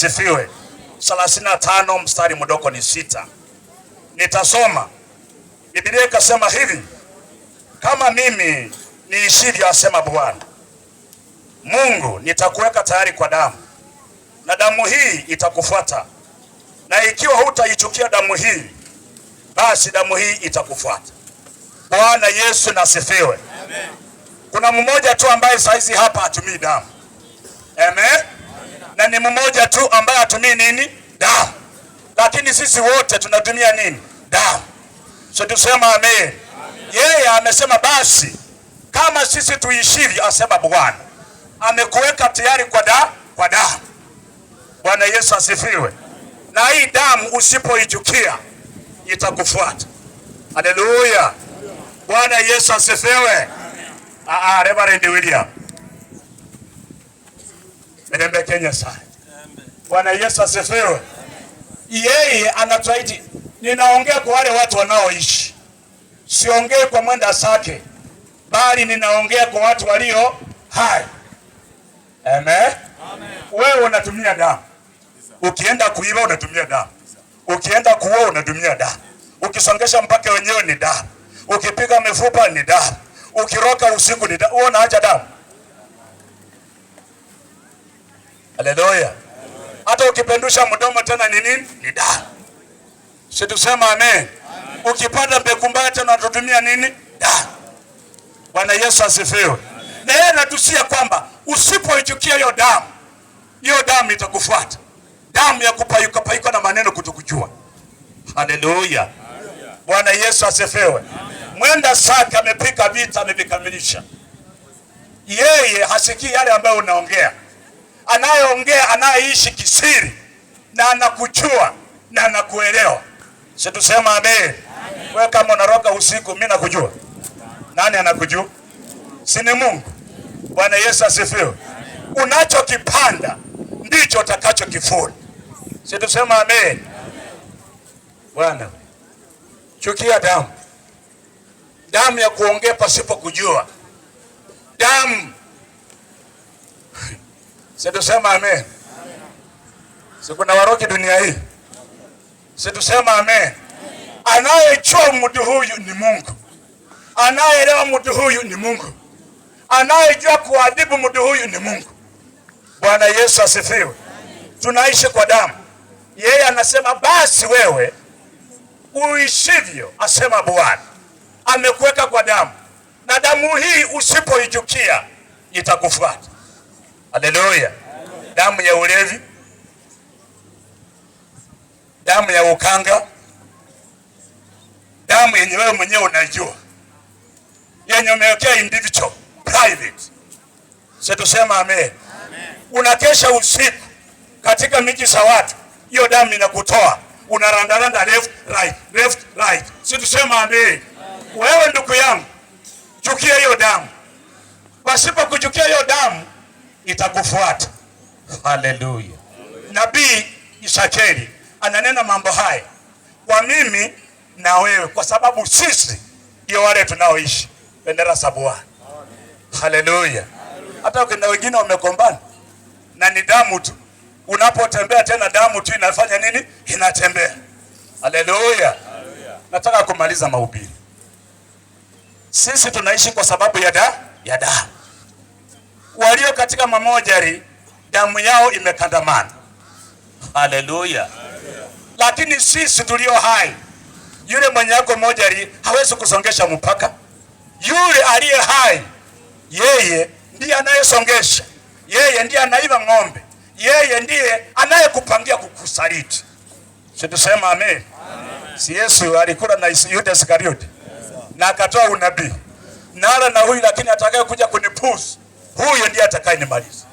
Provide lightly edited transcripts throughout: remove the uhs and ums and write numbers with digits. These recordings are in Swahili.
Sifiwe. 35 mstari mdogo ni 6. Nitasoma. Biblia ikasema hivi: kama mimi niishivyo, asema Bwana Mungu, nitakuweka tayari kwa damu, na damu hii itakufuata, na ikiwa hutaichukia damu hii, basi damu hii itakufuata. Bwana Yesu na sifiwe. Amen. Kuna mmoja tu ambaye saizi hapa hatumii damu. Amen. Na ni mmoja tu ambaye hatumii nini? Damu. Lakini sisi wote tunatumia nini? Damu. So tusema amen. Yeye amesema basi kama sisi tuishivyo, asema Bwana, amekuweka tayari kwa damu. Bwana Yesu asifiwe. Na hii damu usipoichukia itakufuata. Haleluya. Bwana Yesu asifiwe. Reverend William Merembe Kenya sana. Bwana Yesu asifiwe. Yeye anatuahidi, ninaongea kwa wale watu wanaoishi, siongee kwa mwenda sake, bali ninaongea kwa watu walio hai. Amen. Wewe unatumia damu. Ukienda kuiba unatumia damu. Ukienda kuoa unatumia damu. Ukisongesha mpaka wenyewe ni damu. Ukipiga mifupa ni damu. Ukiroka usiku ni damu. Unaacha damu. Haleluya. Hata ukipendusha mdomo tena ni nini? Ni damu. Si tusema amen. Ukipanda mbegu mbaya tena unatumia nini? Damu. Bwana Yesu asifiwe. Na yeye anatusia kwamba usipoichukia hiyo damu itakufuata. Damu ya kupayuka na maneno kutokujua. Haleluya. Bwana Yesu asifiwe. Mwenda saka amepika vita, amevikamilisha. Yeye hasikii yale ambayo unaongea. Anayeongea anayeishi kisiri, na anakujua na anakuelewa. Si tusema amen. Wewe kama unaroka usiku, mimi nakujua. Nani anakujua? Si ni Mungu. Bwana Yesu asifiwe. Unachokipanda ndicho utakachokivuna. Si tusema amen. Bwana, chukia damu. Damu ya kuongea pasipo kujua. Damu. Si tusema amen. Si kuna waroki dunia hii. Si tusema amen. Anayejua mtu huyu ni Mungu. Anayeelewa mtu huyu ni Mungu. Anayejua kuadhibu mtu huyu ni Mungu. Bwana Yesu asifiwe. Tunaishi kwa damu. Yeye anasema basi wewe uishivyo, asema Bwana, amekuweka kwa damu, na damu hii usipoichukia itakufuata. Haleluya. Damu ya ulevi, damu ya ukanga, damu yenye wewe mwenyewe unajua, yenye umewekea individual private. Sasa tusema amen. Unakesha usiku katika miji za watu, hiyo damu inakutoa, unarandaranda left right. Sasa tusema amen. Wewe ndugu yangu, chukia hiyo damu. Pasipo kuchukia hiyo damu itakufuata. Haleluya. Nabii Ishakeli ananena mambo haya kwa mimi na wewe, kwa sababu sisi ndio wale tunaoishi bendera za Bwana. Haleluya. Hata ukenda wengine wamekombana na ni damu tu, unapotembea tena damu tu inafanya nini? Inatembea. Haleluya. Nataka kumaliza mahubiri. Sisi tunaishi kwa sababu ya damu. Walio katika mamojari damu yao imekandamana. Haleluya. Lakini sisi tulio hai, yule mwenye yako mojari hawezi kusongesha mpaka. Yule aliye hai, yeye ndiye anayesongesha. Yeye ndiye anaiba ng'ombe. Yeye ndiye anayekupangia kukusaliti. Si tusema amen. Si Yesu alikula na Yuda Iskariote na akatoa unabii. Nala na huyu, lakini atakaye kuja kunipuzi, huyo ndiye atakayenimaliza.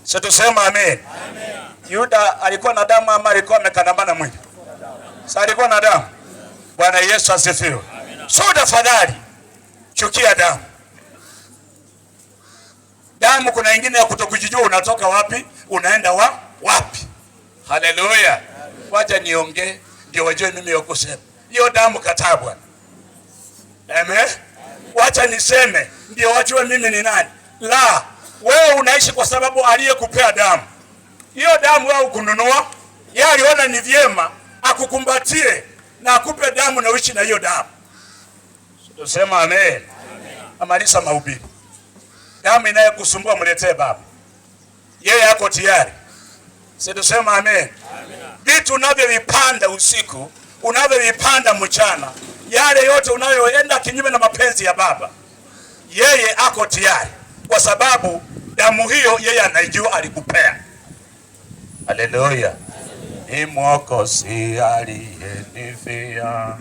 Si tusema amen. Yuda alikuwa na damu ama alikuwa amekandamana mwili? Sasa alikuwa na damu. Bwana Yesu asifiwe. So tafadhali chukia damu. Damu kuna ingine ya kutokujijua unatoka wapi, unaenda wapi. Haleluya. Wacha niongee ndio wajue mimi yuko sema. Hiyo damu kataa Bwana. Amen. Wacha niseme ndio wajue mimi ni nani. La, wewe unaishi kwa sababu aliyekupea damu. hiyo damu au kununua. Yeye aliona ni vyema akukumbatie na akupe damu na uishi na hiyo damu. Tusema amen. Amaliza mahubiri. Damu inayokusumbua mletee Baba. Yeye ako tayari. Tusema amen. Vitu unavyovipanda usiku, unavyovipanda mchana, yale yote unayoenda kinyume na mapenzi ya Baba, yeye ako tayari, kwa sababu damu hiyo yeye anaijua, alikupea. Haleluya. Ni Mwokozi aliyenifia.